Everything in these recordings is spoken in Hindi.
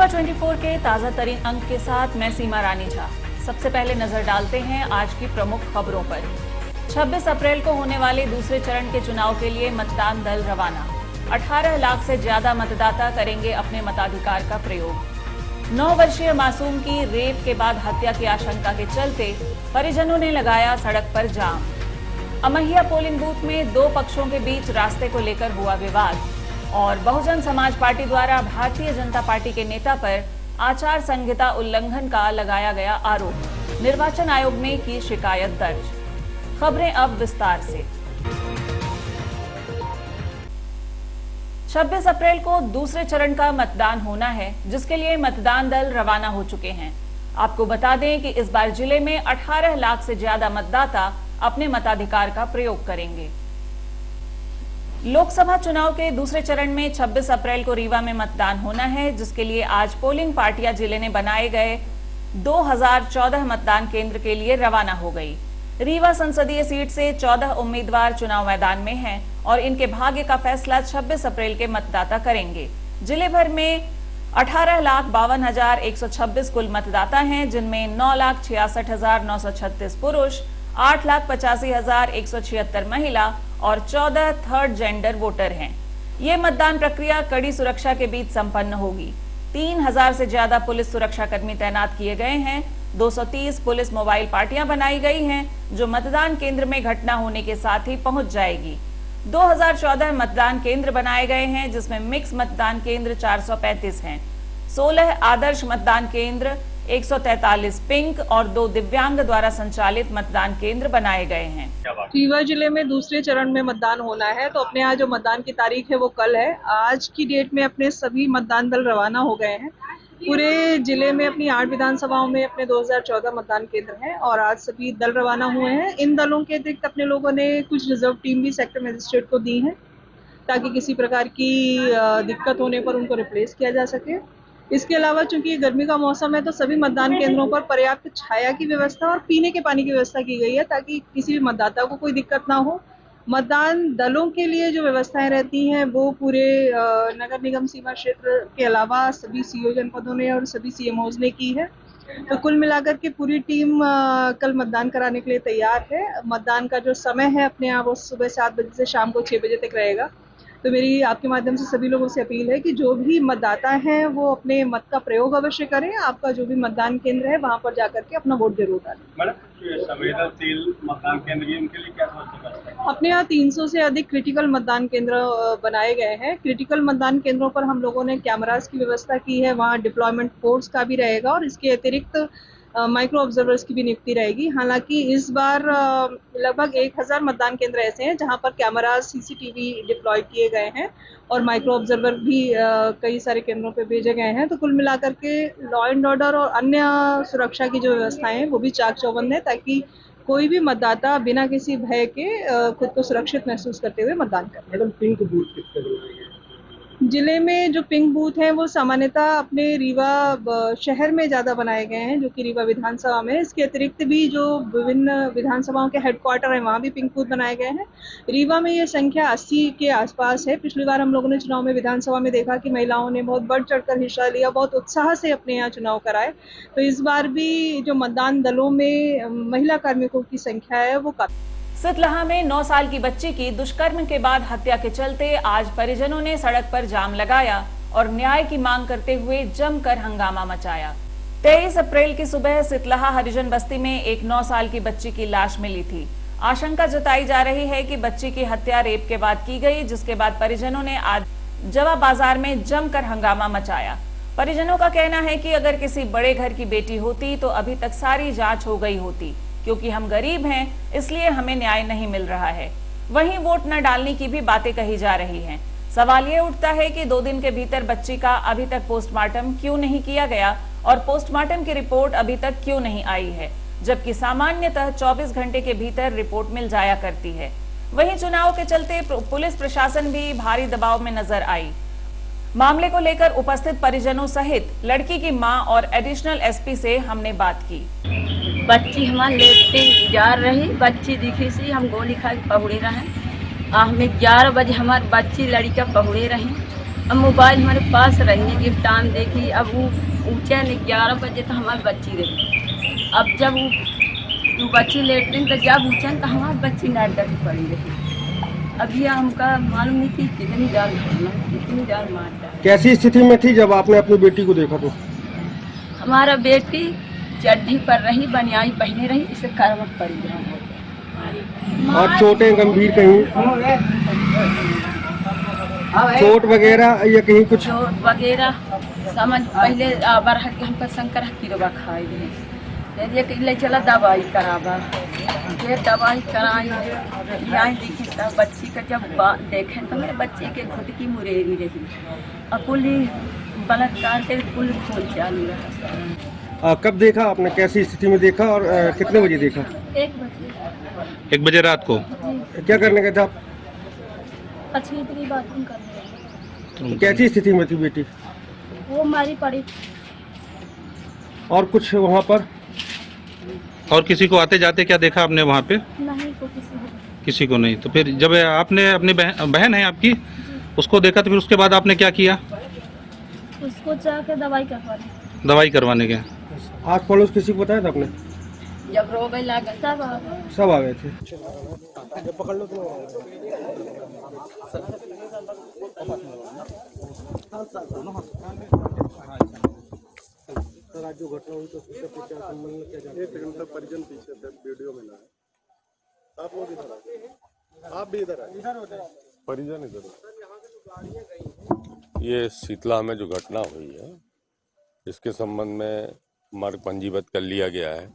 रीवा 24 के ताजा तरीन अंक के साथ मैं सीमा रानी झा। सबसे पहले नजर डालते हैं आज की प्रमुख खबरों पर। 26 अप्रैल को होने वाले दूसरे चरण के चुनाव के लिए मतदान दल रवाना। 18 लाख से ज्यादा मतदाता करेंगे अपने मताधिकार का प्रयोग। 9 वर्षीय मासूम की रेप के बाद हत्या की आशंका के चलते परिजनों ने लगाया सड़क पर जाम। अमहिया पोलिंग बूथ में 2 पक्षों के बीच रास्ते को लेकर हुआ विवाद और बहुजन समाज पार्टी द्वारा भारतीय जनता पार्टी के नेता पर आचार संहिता उल्लंघन का लगाया गया आरोप। निर्वाचन आयोग ने की शिकायत दर्ज। खबरें अब विस्तार से। 26 अप्रैल को दूसरे चरण का मतदान होना है, जिसके लिए मतदान दल रवाना हो चुके हैं। आपको बता दें कि इस बार जिले में 18 लाख से ज्यादा मतदाता अपने मताधिकार का प्रयोग करेंगे। लोकसभा चुनाव के दूसरे चरण में 26 अप्रैल को रीवा में मतदान होना है, जिसके लिए आज पोलिंग पार्टियां जिले में बनाए गए 2014 मतदान केंद्र के लिए रवाना हो गई। रीवा संसदीय सीट से 14 उम्मीदवार चुनाव मैदान में हैं और इनके भाग्य का फैसला 26 अप्रैल के मतदाता करेंगे। जिले भर में 18,52,126 कुल मतदाता हैं, जिनमें 9,66,936 पुरुष, 8,85,176 महिला और 14 थर्ड जेंडर वोटर हैं। ये मतदान प्रक्रिया कड़ी सुरक्षा के बीच संपन्न होगी। 3,000 से ज्यादा पुलिस सुरक्षा कर्मी तैनात किए गए हैं। 230 पुलिस मोबाइल पार्टियां बनाई गई हैं, जो मतदान केंद्र में घटना होने के साथ ही पहुंच जाएगी। 2014 मतदान केंद्र बनाए गए हैं, जिसमें मिक्स मतदान केंद्र 435 हैं, 16 आदर्श मतदान केंद्र, 143 पिंक और 2 दिव्यांग द्वारा संचालित मतदान केंद्र बनाए गए हैं। रीवा जिले में दूसरे चरण में मतदान होना है, तो अपने यहाँ जो मतदान की तारीख है वो कल है। आज की डेट में अपने सभी मतदान दल रवाना हो गए हैं। पूरे जिले में अपनी 8 विधानसभाओं में अपने 2014 मतदान केंद्र हैं और आज सभी दल रवाना हुए हैं। इन दलों के अतिरिक्त अपने लोगों ने कुछ रिजर्व टीम भी सेक्टर मजिस्ट्रेट को दी है, ताकि किसी प्रकार की दिक्कत होने पर उनको रिप्लेस किया जा सके। इसके अलावा चूंकि गर्मी का मौसम है, तो सभी मतदान केंद्रों पर पर्याप्त छाया की व्यवस्था और पीने के पानी की व्यवस्था की गई है, ताकि किसी भी मतदाता को कोई दिक्कत ना हो। मतदान दलों के लिए जो व्यवस्थाएं रहती हैं वो पूरे नगर निगम सीमा क्षेत्र के अलावा सभी सीओ जनपदों ने और सभी सीएमओज ने की है। तो कुल मिलाकर के पूरी टीम कल मतदान कराने के लिए तैयार है। मतदान का जो समय है अपने यहाँ वो सुबह 7 बजे से शाम को 6 बजे तक रहेगा। तो मेरी आपके माध्यम से सभी लोगों से अपील है कि जो भी मतदाता हैं वो अपने मत का प्रयोग अवश्य करें। आपका जो भी मतदान केंद्र है वहां पर जाकर के अपना वोट जरूर डालें। मैडम, संवेदनशील मतदान केंद्र भी उनके लिए क्या सोचते? अपने यहाँ 300 से अधिक क्रिटिकल मतदान केंद्र बनाए गए हैं। क्रिटिकल मतदान केंद्रों पर हम लोगों ने कैमरास की व्यवस्था की है, वहाँ डिप्लॉयमेंट फोर्स का भी रहेगा और इसके अतिरिक्त माइक्रो ऑब्जर्वर्स की भी नियुक्ति रहेगी। हालांकि इस बार लगभग 1000 मतदान केंद्र ऐसे हैं जहां पर कैमरास, सीसीटीवी डिप्लॉय किए गए हैं और माइक्रो ऑब्जर्वर भी कई सारे केंद्रों पे भेजे गए हैं। तो कुल मिलाकर के लॉ एंड ऑर्डर और अन्य सुरक्षा की जो व्यवस्थाएं हैं वो भी चाक चौबंद है, ताकि कोई भी मतदाता बिना किसी भय के खुद को सुरक्षित महसूस करते हुए मतदान करे। मैडम, पिंक बूथ कितने बनाए गए? जिले में जो पिंक बूथ हैं वो सामान्यतः अपने रीवा शहर में ज़्यादा बनाए गए हैं, जो कि रीवा विधानसभा में। इसके अतिरिक्त भी जो विभिन्न विधानसभाओं के हेडक्वार्टर हैं वहाँ भी पिंक बूथ बनाए गए हैं। रीवा में ये संख्या 80 के आसपास है। पिछली बार हम लोगों ने चुनाव में विधानसभा में देखा कि महिलाओं ने बहुत बढ़ चढ़कर हिस्सा लिया, बहुत उत्साह से अपने यहाँ चुनाव कराए। तो इस बार भी जो मतदान दलों में महिला कार्मिकों की संख्या है वो काफी। सितलहा में 9 साल की बच्ची की दुष्कर्म के बाद हत्या के चलते आज परिजनों ने सड़क पर जाम लगाया और न्याय की मांग करते हुए जमकर हंगामा मचाया। 23 अप्रैल की सुबह सितलहा हरिजन बस्ती में एक 9 साल की बच्ची की लाश मिली थी। आशंका जताई जा रही है कि बच्ची की हत्या रेप के बाद की गई, जिसके बाद परिजनों ने आज जवा बाजार में जमकर हंगामा मचाया। परिजनों का कहना है कि अगर किसी बड़े घर की बेटी होती तो अभी तक सारी जांच हो गई होती, क्योंकि हम गरीब हैं इसलिए हमें न्याय नहीं मिल रहा है। वहीं वोट न डालने की भी बातें कही जा रही हैं। सवाल ये उठता है कि 2 दिन के भीतर बच्ची का अभी तक पोस्टमार्टम क्यों नहीं किया गया और पोस्टमार्टम की रिपोर्ट अभी तक क्यों नहीं आई है, जबकि सामान्यतः 24 घंटे के भीतर रिपोर्ट मिल जाया करती है। वहीं चुनाव के चलते पुलिस प्रशासन भी भारी दबाव में नजर आई। मामले को लेकर उपस्थित परिजनों सहित लड़की की मां और एडिशनल एसपी से हमने बात की। बच्ची हमारे लेते जा रही, बच्ची दिखी सी हम गोली खा के पहुड़े रहे। हमें 11 बजे हमारे बच्ची लड़का पहुड़े रही। अब मोबाइल हमारे पास रही, ये टाइम देखी, अब वो ऊँचे ने 11 बजे तो हमारी बच्ची रही। अब जब वो बच्ची लेटरिन तो जब ऊँचन तो हमारी बच्ची नाटक पड़ी रही। अब ये हमका मालूम नहीं कि कितनी जान मारना, कितनी जान मारता। कैसी स्थिति में थी जब आपने अपनी बेटी को देखा? तो हमारा बेटी चड्ढी पर रही, बनियाई पहने रही, इसे करवट पड़ी रही। और चोटें गंभीर कहीं चोट वगैरह या कहीं कुछ? चोट वगैरह समझ पहले बरह के हमका शंकर किरवा खाए गए, ये ले चला दवाई करावा, ये दवाई कराई यहाँ देखी तब बच्ची का जब देखें तो मेरे बच्चे के खुद की मुरेरी रही, अकुल बलात्कार के कुल खून चालू रहा। कब देखा आपने, कैसी स्थिति में देखा और कितने बजे देखा? 1 बजे रात को। क्या करने गए थे आप? बाथरूम करने कैसी स्थिति में थी बेटी? वो मारी पड़ी। और कुछ वहाँ पर और किसी को आते जाते क्या देखा आपने वहाँ पे? नहीं को किसी को नहीं। तो फिर जब आपने अपनी बहन है आपकी, उसको देखा तो फिर उसके बाद आपने क्या किया? उसको जाके दवाई करवाने गए। आस पड़ोस किसी को बताया था आपने? जब रो गई लगा सब आ गए थे। पकड़ लो सर, जो घटना हुई तो उससे क्या संबंध किया जाता है? 1 सेकंड तक परिजन पीछे थे, वीडियो में लाए। आप लोग इधर आए, आप भी इधर आए, परिजन इधर। ये शीतला में जो घटना हुई है, इसके संबंध में मार्ग पंजीबद्ध कर लिया गया है।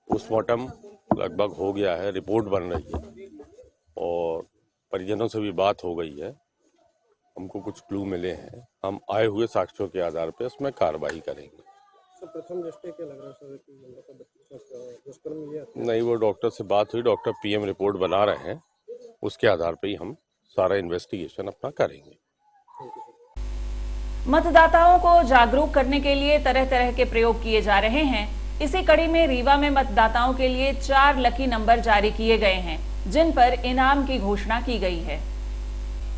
पोस्टमार्टम लगभग हो गया है, रिपोर्ट बन रही है और परिजनों से भी बात हो गई है। हमको कुछ क्लू मिले हैं, हम आए हुए साक्ष्यों के आधार पर इसमें कार्रवाई करेंगे। प्रथम दृष्टया क्या लग रहा है सर कि दुष्कर्म किया? नहीं, वो डॉक्टर से बात हुई, डॉक्टर पीएम रिपोर्ट बना रहे हैं, उसके आधार पर ही हम सारा इन्वेस्टिगेशन अपना करेंगे। मतदाताओं को जागरूक करने के लिए तरह तरह के प्रयोग किए जा रहे हैं। इसी कड़ी में रीवा में मतदाताओं के लिए 4 लकी नंबर जारी किए गए हैं, जिन पर इनाम की घोषणा की गई है।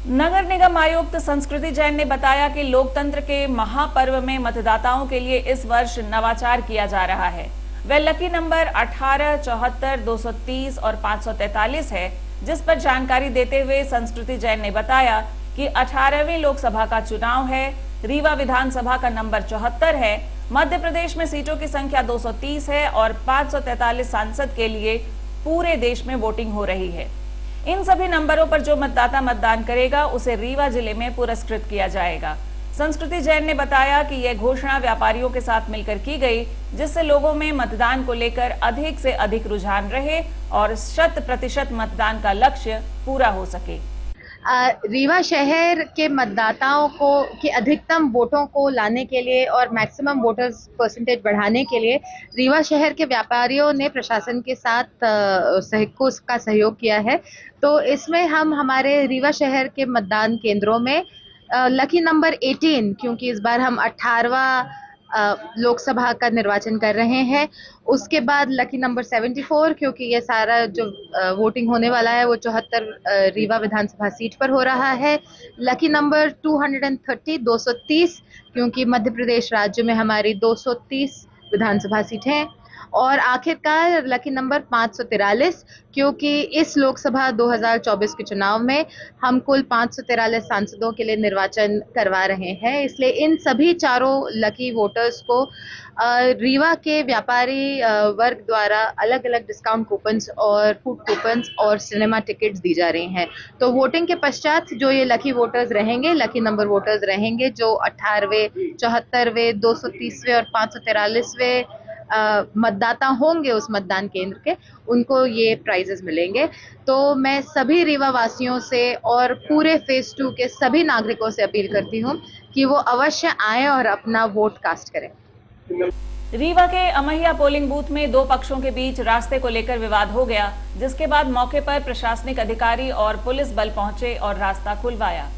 नगर निगम आयुक्त संस्कृति जैन ने बताया कि लोकतंत्र के महापर्व में मतदाताओं के लिए इस वर्ष नवाचार किया जा रहा है। वह लकी नंबर 18, 74, 230 और 543 है, जिस पर जानकारी देते हुए संस्कृति जैन ने बताया कि 18वीं लोकसभा का चुनाव है। रीवा विधानसभा का नंबर 74 है। मध्य प्रदेश में सीटों की संख्या 230 है और 543 सांसद के लिए पूरे देश में वोटिंग हो रही है। इन सभी नंबरों पर जो मतदाता मतदान करेगा उसे रीवा जिले में पुरस्कृत किया जाएगा। संस्कृति जैन ने बताया कि यह घोषणा व्यापारियों के साथ मिलकर की गई, जिससे लोगों में मतदान को लेकर अधिक से अधिक रुझान रहे और 100% मतदान का लक्ष्य पूरा हो सके। रीवा शहर के मतदाताओं को के अधिकतम वोटों को लाने के लिए और मैक्सिमम वोटर्स परसेंटेज बढ़ाने के लिए रीवा शहर के व्यापारियों ने प्रशासन के साथ का सहयोग किया है। तो इसमें हम हमारे रीवा शहर के मतदान केंद्रों में लकी नंबर 18, क्योंकि इस बार हम 18वां लोकसभा का निर्वाचन कर रहे हैं, उसके बाद लकी नंबर 74, क्योंकि ये सारा जो वोटिंग होने वाला है वो 74 रीवा विधानसभा सीट पर हो रहा है। लकी नंबर 230, 230, क्योंकि मध्य प्रदेश राज्य में हमारी 230 विधानसभा सीटें हैं। और आखिरकार लकी नंबर 543, क्योंकि इस लोकसभा 2024 के चुनाव में हम कुल 543 सांसदों के लिए निर्वाचन करवा रहे हैं। इसलिए इन सभी चारों लकी वोटर्स को रीवा के व्यापारी वर्ग द्वारा अलग अलग डिस्काउंट कूपन्स और फूड कूपन्स और सिनेमा टिकट्स दी जा रही हैं। तो वोटिंग के पश्चात जो ये लकी वोटर्स रहेंगे, लकी नंबर वोटर्स रहेंगे, जो 18वें, 74वें, 230वें और 543वें मतदाता होंगे उस मतदान केंद्र के, उनको ये प्राइजेस मिलेंगे। तो मैं सभी रीवा वासियों से और पूरे फेज 2 के सभी नागरिकों से अपील करती हूँ कि वो अवश्य आएं और अपना वोट कास्ट करें। रीवा के अमहिया पोलिंग बूथ में 2 पक्षों के बीच रास्ते को लेकर विवाद हो गया, जिसके बाद मौके पर प्रशासनिक अधिकारी और पुलिस बल पहुंचे और रास्ता खुलवाया।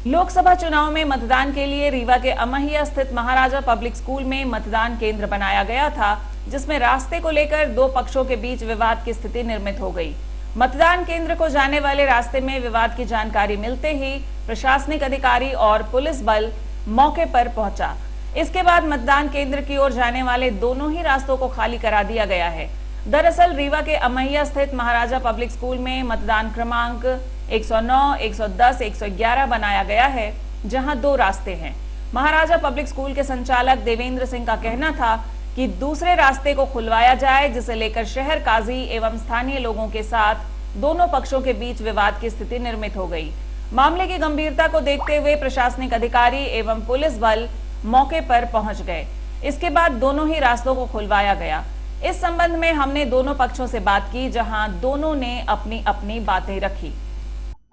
लोकसभा चुनाव में मतदान के लिए रीवा के अमहिया स्थित महाराजा पब्लिक स्कूल में मतदान केंद्र बनाया गया था, जिसमें रास्ते को लेकर 2 पक्षों के बीच विवाद की स्थिति निर्मित हो गई। मतदान केंद्र को जाने वाले रास्ते में विवाद की जानकारी मिलते ही प्रशासनिक अधिकारी और पुलिस बल मौके पर पहुंचा। इसके बाद मतदान केंद्र की ओर जाने वाले दोनों ही रास्तों को खाली करा दिया गया है। दरअसल रीवा के अमैया स्थित महाराजा पब्लिक स्कूल में मतदान क्रमांक 109, 110, 111 बनाया गया है, जहां 2 रास्ते हैं। महाराजा पब्लिक स्कूल के संचालक देवेंद्र सिंह का कहना था कि दूसरे रास्ते को खुलवाया जाए, जिसे लेकर शहर काजी एवं स्थानीय लोगों के साथ दोनों पक्षों के बीच विवाद की स्थिति निर्मित हो गई। मामले की गंभीरता को देखते हुए प्रशासनिक अधिकारी एवं पुलिस बल मौके पर पहुंच गए। इसके बाद दोनों ही रास्तों को खुलवाया गया। इस संबंध में हमने दोनों पक्षों से बात की, जहां दोनों ने अपनी अपनी बातें रखी।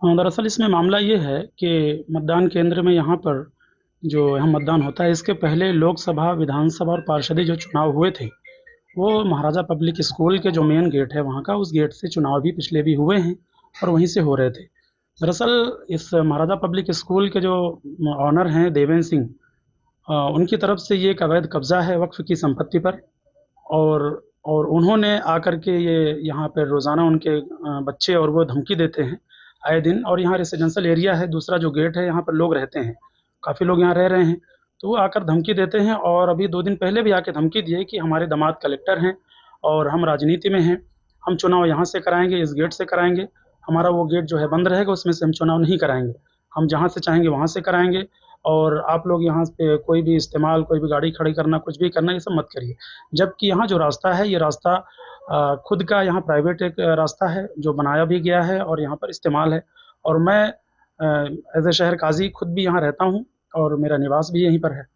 दरअसल इसमें मामला ये है कि मतदान केंद्र में यहाँ पर जो यहाँ मतदान होता है, इसके पहले लोकसभा, विधानसभा और पार्षदी जो चुनाव हुए थे, वो महाराजा पब्लिक स्कूल के जो मेन गेट है वहाँ का, उस गेट से चुनाव भी पिछले भी हुए हैं और वहीं से हो रहे थे। दरअसल इस महाराजा पब्लिक स्कूल के जो ऑनर हैं देवेंद्र सिंह, उनकी तरफ से ये एक अवैध कब्जा है वक्फ की संपत्ति पर, और उन्होंने आकर के ये यहाँ पर रोज़ाना उनके बच्चे और वो धमकी देते हैं आए दिन। और यहाँ रेसिडेंशियल एरिया है, दूसरा जो गेट है यहाँ पर लोग रहते हैं, काफ़ी लोग यहाँ रह रहे हैं, तो वो आकर धमकी देते हैं। और अभी 2 दिन पहले भी आके धमकी दिए कि हमारे दामाद कलेक्टर हैं और हम राजनीति में हैं, हम चुनाव यहाँ से कराएंगे, इस गेट से कराएंगे, हमारा वो गेट जो है बंद रहेगा, उसमें से हम चुनाव नहीं कराएंगे, हम जहाँ से चाहेंगे वहाँ से कराएंगे, और आप लोग यहाँ पे कोई भी इस्तेमाल, कोई भी गाड़ी खड़ी करना, कुछ भी करना, ये सब मत करिए। जबकि यहाँ जो रास्ता है, ये रास्ता खुद का यहाँ प्राइवेट एक रास्ता है जो बनाया भी गया है और यहाँ पर इस्तेमाल है। और मैं एज ए शहर काजी खुद भी यहाँ रहता हूँ और मेरा निवास भी यहीं पर है।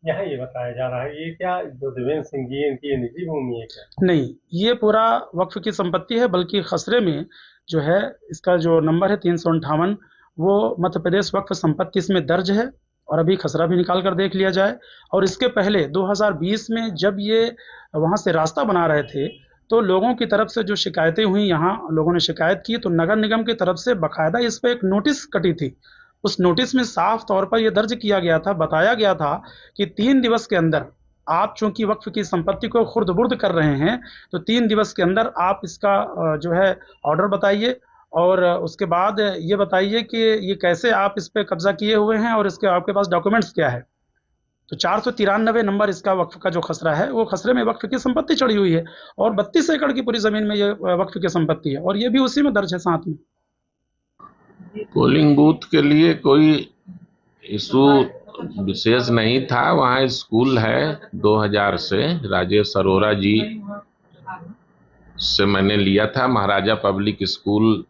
यहाँ ये बताया जा रहा है, ये क्या जो देवेंद्र सिंह जी इनकी ये निजी भूमि है क्या? नहीं, ये पूरा वक्फ की संपत्ति है, बल्कि खसरे में जो है इसका जो नंबर है 358, वो मध्य प्रदेश वक्फ संपत्ति इसमें दर्ज है। और अभी खसरा भी निकाल कर देख लिया जाए। और इसके पहले 2020 में जब ये वहाँ से रास्ता बना रहे थे, तो लोगों की तरफ से जो शिकायतें हुई, यहाँ लोगों ने शिकायत की, तो नगर निगम की तरफ से बाकायदा इस पर एक नोटिस कटी थी। उस नोटिस में साफ तौर पर यह दर्ज किया गया था, बताया गया था कि 3 दिवस के अंदर आप चूंकि वक्फ की संपत्ति को खुर्द-बुर्द कर रहे हैं, तो 3 दिवस के अंदर आप इसका जो है ऑर्डर बताइए, और उसके बाद ये बताइए कि ये कैसे आप इस पे कब्जा किए हुए हैं और इसके आपके पास डॉक्यूमेंट्स क्या है। तो 493 नंबर इसका वक्फ का जो खसरा है, वो खसरे में वक्फ की संपत्ति चढ़ी हुई है, और 32 एकड़ की पूरी जमीन में ये वक्फ की संपत्ति है, और ये भी उसी में दर्ज है साथ में। पोलिंग बूथ के लिए कोई इशू विशेष नहीं था। वहाँ स्कूल है 2000 से, राजेश अरोरा जी से मैंने लिया था। महाराजा पब्लिक स्कूल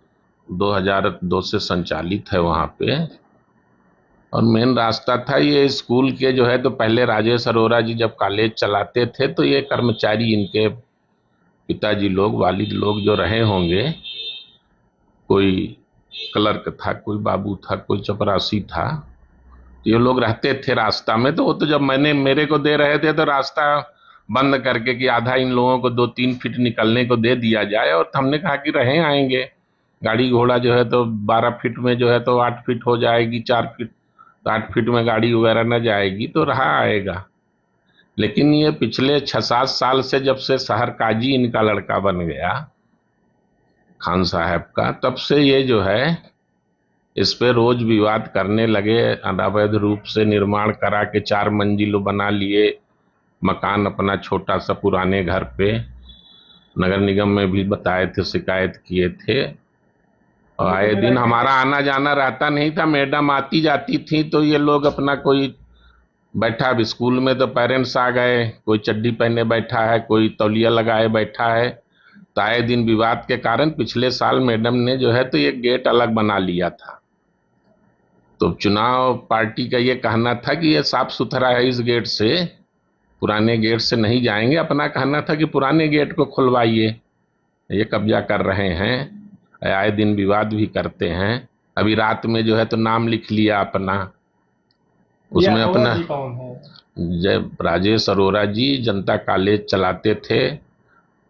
2002 से संचालित है वहाँ पे, और मेन रास्ता था ये स्कूल के जो है, तो पहले राजेश अरोरा जी जब कॉलेज चलाते थे, तो ये कर्मचारी इनके पिताजी लोग, वालिद लोग जो रहे होंगे, कोई क्लर्क था, कोई बाबू था, कोई चपरासी था, तो ये लोग रहते थे रास्ता में। तो वो तो जब मेरे को दे रहे थे, तो रास्ता बंद करके कि आधा इन लोगों को 2-3 फीट निकलने को दे दिया जाए, और हमने कहा कि रहे आएंगे, गाड़ी घोड़ा जो है तो 12 फीट में जो है तो 8 फीट हो जाएगी, 4 फीट तो 8 फीट में गाड़ी वगैरह न जाएगी, तो रहा आएगा। लेकिन ये पिछले 6-7 साल से जब से शहर काजी इनका लड़का बन गया, खान साहब का, तब से ये जो है इस पे रोज विवाद करने लगे। अनावैध रूप से निर्माण करा के 4 मंजिल बना लिए मकान अपना छोटा सा पुराने घर पे। नगर निगम में भी बताए थे, शिकायत किए थे, और आए दिन हमारा आना जाना रहता नहीं था। मैडम आती जाती थी, तो ये लोग अपना कोई बैठा, अब स्कूल में तो पेरेंट्स आ गए, कोई चड्डी पहने बैठा है, कोई तौलिया लगाए बैठा है, तो आए दिन विवाद के कारण पिछले साल मैडम ने जो है तो ये गेट अलग बना लिया था। तो चुनाव पार्टी का ये कहना था कि ये साफ सुथरा है, इस गेट से, पुराने गेट से नहीं जाएंगे। अपना कहना था कि पुराने गेट को खुलवाइए, ये कब्जा कर रहे हैं, आए दिन विवाद भी करते हैं। अभी रात में जो है तो नाम लिख लिया अपना, उसमें अपना जय राजेश अरोरा जी जनता कॉलेज चलाते थे,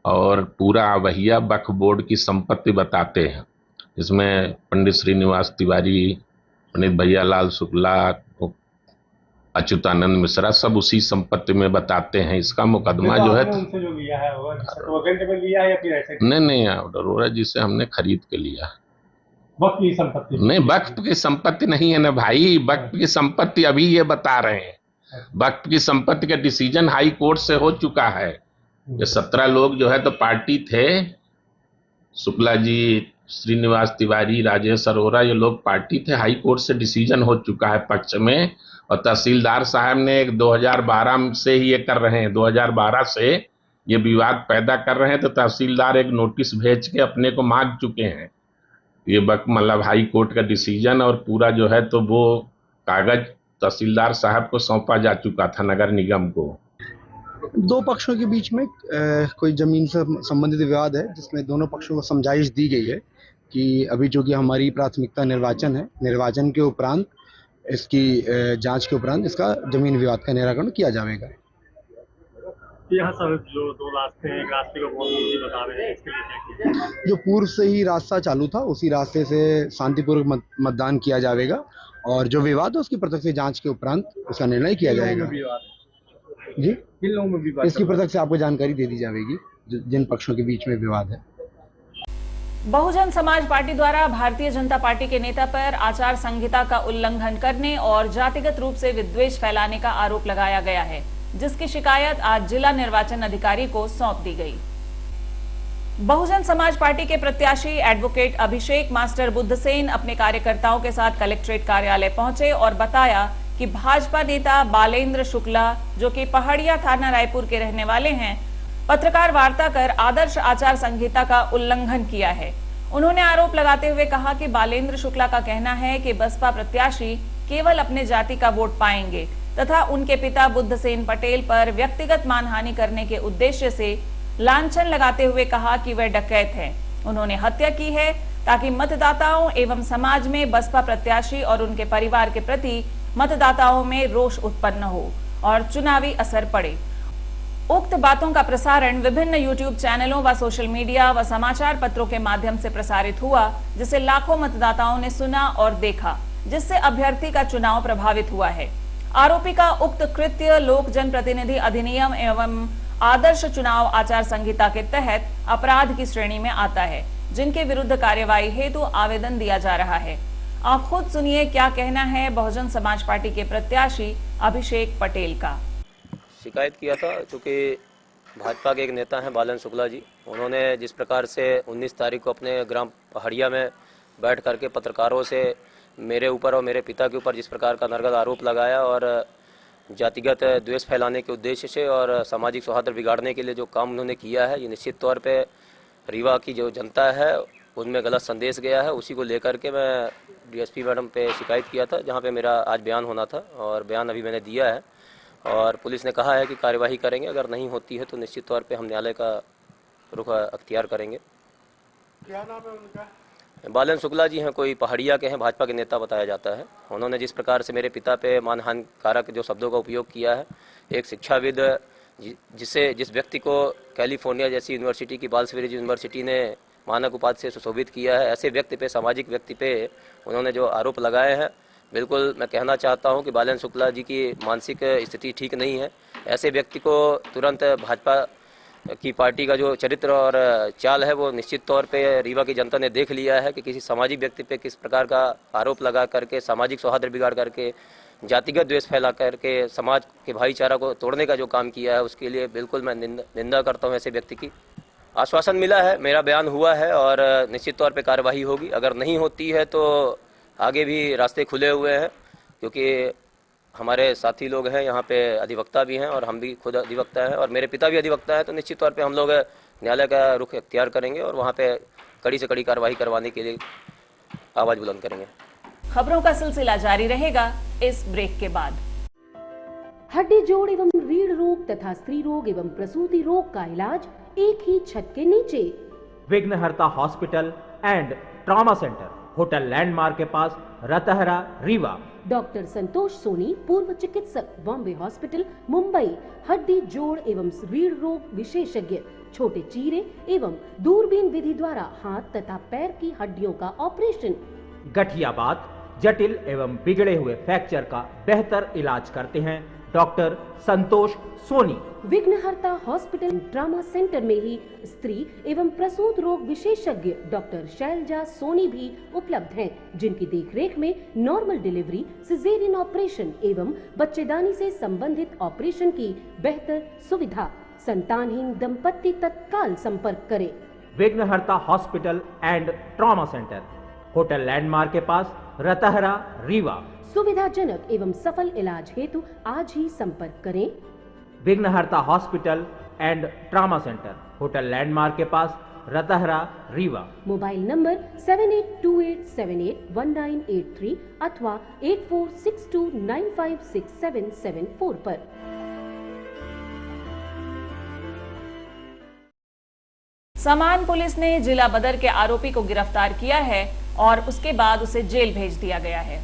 और पूरा वहिया वक्फ बोर्ड की संपत्ति बताते हैं। इसमें पंडित श्रीनिवास तिवारी, पंडित भैया लाल शुक्ला, अच्युतानंद मिश्रा, सब उसी संपत्ति में बताते हैं। इसका मुकदमा जो है उनसे जो लिया है वो वगैरह में लिया है या फिर ऐसे? नहीं, अरोड़ा जी से हमने खरीद के लिया। वक्त की संपत्ति नहीं, वक्त की संपत्ति नहीं है ना भाई, वक्त की संपत्ति अभी ये बता रहे हैं। वक्त की संपत्ति का डिसीजन हाई कोर्ट से हो चुका है। ये 17 लोग जो है तो पार्टी थे, शुक्ला जी, श्रीनिवास तिवारी, राजेश अरोड़ा, ये लोग पार्टी थे। हाई कोर्ट से डिसीजन हो चुका है पक्ष में, और तहसीलदार साहब ने 2012 से ही ये कर रहे हैं, 2012 से ये विवाद पैदा कर रहे हैं। तो तहसीलदार एक नोटिस भेज के अपने को मांग चुके हैं। ये मतलब हाई कोर्ट का डिसीजन और पूरा जो है तो वो कागज तहसीलदार साहब को सौंपा जा चुका था नगर निगम को। दो पक्षों के बीच में कोई जमीन से संबंधित विवाद है, जिसमें दोनों पक्षों को समझाइश दी गई है कि अभी जो कि हमारी प्राथमिकता निर्वाचन है, निर्वाचन के उपरांत इसकी जांच के उपरांत इसका जमीन विवाद का निराकरण किया जाएगा। यहाँ सब जो दो रास्ते हैं, एक रास्ते को बहुत ईजी बता रहे हैं, इसके लिए क्या किया? जो पूर्व से ही रास्ता चालू था उसी रास्ते से शांतिपूर्वक मतदान किया जाएगा, और जो विवाद है उसकी प्रत्यक्ष जांच के उपरांत उसका निर्णय किया जाएगा। जी, किन लोगों में विवाद? इसकी प्रत्यक्ष से आपको जानकारी दे दी जाएगी जिन पक्षों के बीच में विवाद है। बहुजन समाज पार्टी द्वारा भारतीय जनता पार्टी के नेता पर आचार संहिता का उल्लंघन करने और जातिगत रूप से विद्वेष फैलाने का आरोप लगाया गया है, जिसकी शिकायत आज जिला निर्वाचन अधिकारी को सौंप दी गई। बहुजन समाज पार्टी के प्रत्याशी एडवोकेट अभिषेक मास्टर बुद्धसेन अपने कार्यकर्ताओं के साथ कलेक्ट्रेट कार्यालय पहुंचे और बताया कि भाजपा नेता बालेंद्र शुक्ला, जो कि पहाड़िया थाना रायपुर के रहने वाले हैं, पत्रकार वार्ता कर आदर्श आचार संहिता का उल्लंघन किया है। उन्होंने आरोप लगाते हुए कहा कि बालेंद्र शुक्ला का कहना है कि बसपा प्रत्याशी केवल अपने जाति का वोट पाएंगे तथा उनके पिता बुद्धसेन पटेल पर व्यक्तिगत मानहानि करने के उद्देश्य से लांछन लगाते हुए कहा कि वह डकैत है। उन्होंने हत्या की है ताकि मतदाताओं एवं समाज में बसपा प्रत्याशी और उनके परिवार के प्रति मतदाताओं में रोष उत्पन्न हो और चुनावी असर पड़े। उक्त बातों का प्रसारण विभिन्न यूट्यूब चैनलों व सोशल मीडिया व समाचार पत्रों के माध्यम से प्रसारित हुआ, जिसे लाखों मतदाताओं ने सुना और देखा, जिससे अभ्यर्थी का चुनाव प्रभावित हुआ है। आरोपी का उक्त कृत्य लोक जनप्रतिनिधि अधिनियम एवं आदर्श चुनाव आचार संहिता के तहत अपराध की श्रेणी में आता है, जिनके विरुद्ध कार्यवाही हेतु आवेदन दिया जा रहा है। आप खुद सुनिए क्या कहना है बहुजन समाज पार्टी के प्रत्याशी अभिषेक पटेल का। शिकायत किया था, चूँकि भाजपा के एक नेता हैं बालेंद्र शुक्ला जी, उन्होंने जिस प्रकार से 19 तारीख को अपने ग्राम पहाड़िया में बैठ करके पत्रकारों से मेरे ऊपर और मेरे पिता के ऊपर जिस प्रकार का नरगद आरोप लगाया और जातिगत द्वेष फैलाने के उद्देश्य से और सामाजिक सौहार्द बिगाड़ने के लिए जो काम उन्होंने किया है, ये निश्चित तौर पे रीवा की जो जनता है उनमें गलत संदेश गया है। उसी को लेकर के मैं डीएसपी मैडम पे शिकायत किया था, जहाँ पे मेरा आज बयान होना था, और बयान अभी मैंने दिया है और पुलिस ने कहा है कि कार्यवाही करेंगे। अगर नहीं होती है तो निश्चित तौर पे हम न्यायालय का रुख अख्तियार करेंगे। क्या नाम है उनका? बालेंद्र शुक्ला जी हैं, कोई पहाड़िया के हैं, भाजपा के नेता बताया जाता है। उन्होंने जिस प्रकार से मेरे पिता पे मानहानिकारक जो शब्दों का उपयोग किया है, एक शिक्षाविद जिस व्यक्ति को कैलिफोर्निया जैसी यूनिवर्सिटी की बालसवेरी यूनिवर्सिटी ने मानक उपाधि से सुशोभित किया है, ऐसे व्यक्ति पे, सामाजिक व्यक्ति पे उन्होंने जो आरोप लगाए हैं, बिल्कुल मैं कहना चाहता हूं कि बालेंद्र शुक्ला जी की मानसिक स्थिति ठीक नहीं है। ऐसे व्यक्ति को तुरंत भाजपा की पार्टी का जो चरित्र और चाल है वो निश्चित तौर पे रीवा की जनता ने देख लिया है कि किसी सामाजिक व्यक्ति पे किस प्रकार का आरोप लगा करके, सामाजिक सौहार्द बिगाड़ करके, जातिगत द्वेष फैला करके समाज के भाईचारा को तोड़ने का जो काम किया है, उसके लिए बिल्कुल मैं निंदा करता हूँ ऐसे व्यक्ति की। आश्वासन मिला है, मेरा बयान हुआ है और निश्चित तौर पे कार्यवाही होगी। अगर नहीं होती है तो आगे भी रास्ते खुले हुए हैं, क्योंकि हमारे साथी लोग हैं यहाँ पे, अधिवक्ता भी हैं और हम भी खुद अधिवक्ता हैं और मेरे पिता भी अधिवक्ता हैं। तो निश्चित तौर पे हम लोग न्यायालय का रुख इख्तियार करेंगे और वहाँ पे कड़ी से कड़ी कार्रवाई करवाने के लिए आवाज़ बुलंद करेंगे। खबरों का सिलसिला जारी रहेगा इस ब्रेक के बाद। हड्डी जोड़ एवं रीढ़ रोग तथा स्त्री रोग एवं प्रसूति रोग का इलाज एक ही छत के नीचे। विघ्नहर्ता hospital and trauma centre, hotel landmark के पास, रतहरा, रीवा। डॉक्टर संतोष सोनी, पूर्व चिकित्सक, बॉम्बे हॉस्पिटल, मुंबई। हड्डी जोड़ एवं रीढ़ रोग विशेषज्ञ, छोटे चीरे एवं दूरबीन विधि द्वारा हाथ तथा पैर की हड्डियों का ऑपरेशन। गठिया बात, जटिल एवं बिगड़े हुए फ्रैक्चर का बेहतर इलाज करते हैं डॉक्टर संतोष सोनी। विघ्नहर्ता हॉस्पिटल ट्रॉमा सेंटर में ही स्त्री एवं प्रसूत रोग विशेषज्ञ डॉक्टर शैलजा सोनी भी उपलब्ध हैं, जिनकी देखरेख में नॉर्मल डिलीवरी, सिजेरियन ऑपरेशन एवं बच्चेदानी से संबंधित ऑपरेशन की बेहतर सुविधा। संतानहीन दंपत्ति तत्काल संपर्क करें। विघ्नहर्ता hospital and trauma centre, hotel landmark के पास, रतहरा, रीवा। सुविधाजनक एवं सफल इलाज हेतु आज ही संपर्क करें। विघ्नहर्ता hospital and trauma centre, hotel landmark के पास, रतहरा, रीवा। मोबाइल नंबर 7828781983 अथवा 8462956774 पर। समान पुलिस ने जिला बदर के आरोपी को गिरफ्तार किया है और उसके बाद उसे जेल भेज दिया गया है।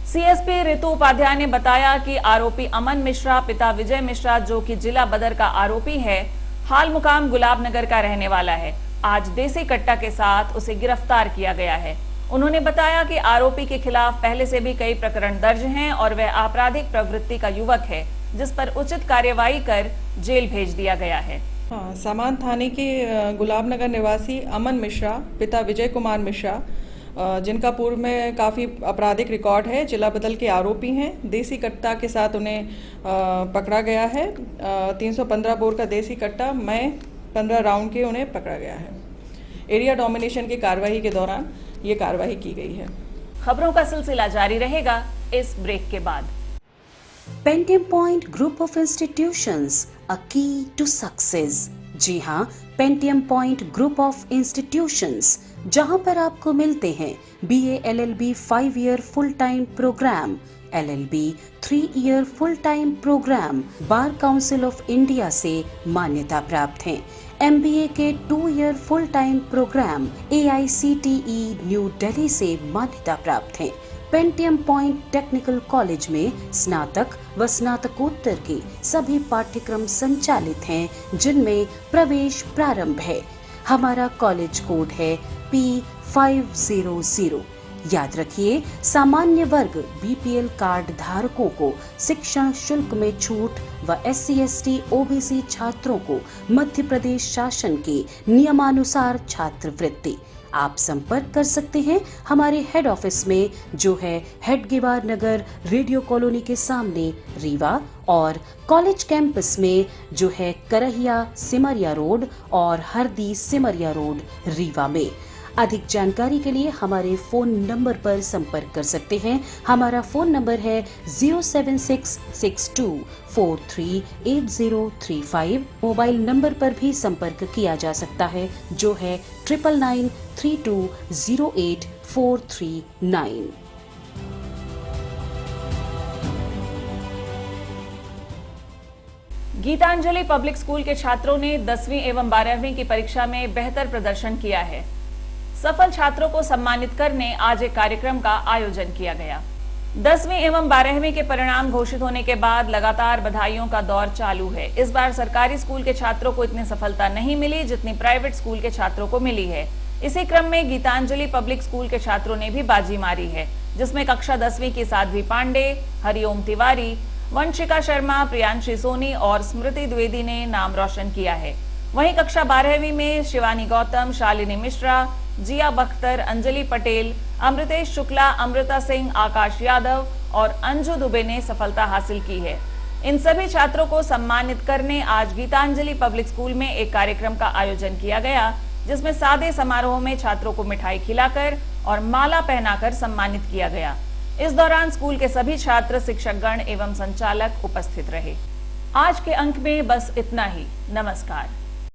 सीएसपी ऋतु उपाध्याय ने बताया कि आरोपी अमन मिश्रा पिता विजय मिश्रा, जो कि जिला बदर का आरोपी है, हाल मुकाम गुलाब नगर का रहने वाला है। आज देसी कट्टा के साथ उसे गिरफ्तार किया गया है। उन्होंने बताया कि आरोपी के खिलाफ पहले से भी कई प्रकरण दर्ज हैं और वह आपराधिक प्रवृत्ति का युवक है, जिस पर उचित कार्यवाही कर जेल भेज दिया गया है। सामान थाने के गुलाब नगर निवासी अमन मिश्रा पिता विजय कुमार मिश्रा, जिनका पूर्व में काफ़ी आपराधिक रिकॉर्ड है, जिला बदल के आरोपी हैं। देसी कट्टा के साथ उन्हें पकड़ा गया है। 315 बोर का देसी कट्टा में 15 राउंड के उन्हें पकड़ा गया है। एरिया डोमिनेशन की कार्रवाई के दौरान ये कार्रवाई की गई है। खबरों का सिलसिला जारी रहेगा इस ब्रेक के बाद। Pentium Point Group of Institutions, a key to success. जी हाँ, Pentium Point Group of Institutions, जहां पर आपको मिलते हैं BA LLB 5 year full time programme, LLB 3 year full time programme, Bar Council of India से मान्यता प्राप्त हैं। MBA के 2 year full time programme AICTE New Delhi से मान्यता प्राप्त हैं। पेंटियम पॉइंट टेक्निकल कॉलेज में स्नातक व स्नातकोत्तर के सभी पाठ्यक्रम संचालित हैं, जिनमें प्रवेश प्रारंभ है। हमारा कॉलेज कोड है P500। याद रखिए, सामान्य वर्ग BPL कार्ड धारकों को शिक्षण शुल्क में छूट व SC/ST OBC छात्रों को मध्य प्रदेश शासन के नियमानुसार छात्रवृत्ति। आप संपर्क कर सकते हैं हमारे हेड ऑफिस में, जो है हेडगेवार नगर रेडियो कॉलोनी के सामने रीवा, और कॉलेज कैंपस में, जो है करहिया सिमरिया रोड और हरदी सिमरिया रोड रीवा में। अधिक जानकारी के लिए हमारे फोन नंबर पर संपर्क कर सकते हैं। हमारा फोन नंबर है 07662438035। मोबाइल नंबर पर भी संपर्क किया जा सकता है, जो है 9992084339। गीतांजलि पब्लिक स्कूल के छात्रों ने 10वीं एवं 12वीं की परीक्षा में बेहतर प्रदर्शन किया है। सफल छात्रों को सम्मानित करने आज एक कार्यक्रम का आयोजन किया गया। 10वीं एवं 12वीं के परिणाम घोषित होने के बाद लगातार बधाइयों का दौर चालू है। इस बार सरकारी स्कूल के छात्रों को इतनी सफलता नहीं मिली जितनी प्राइवेट स्कूल के छात्रों को मिली है। इसी क्रम में गीतांजलि पब्लिक स्कूल के छात्रों ने भी बाजी मारी है, जिसमें कक्षा 10वीं की साध्वी पांडे, हरिओम तिवारी, वंशिका शर्मा, प्रियांशी सोनी और स्मृति द्विवेदी ने नाम रोशन किया है। वहीं कक्षा 12वीं में शिवानी गौतम, शालिनी मिश्रा, जिया बख्तर, अंजलि पटेल, अमृतेश शुक्ला, अमृता सिंह, आकाश यादव और अंजू दुबे ने सफलता हासिल की है। इन सभी छात्रों को सम्मानित करने आज गीतांजलि पब्लिक स्कूल में एक कार्यक्रम का आयोजन किया गया, जिसमें सादे समारोह में छात्रों को मिठाई खिलाकर और माला पहनाकर सम्मानित किया गया। इस दौरान स्कूल के सभी छात्र, शिक्षकगण एवं संचालक उपस्थित रहे। आज के अंक में बस इतना ही। नमस्कार।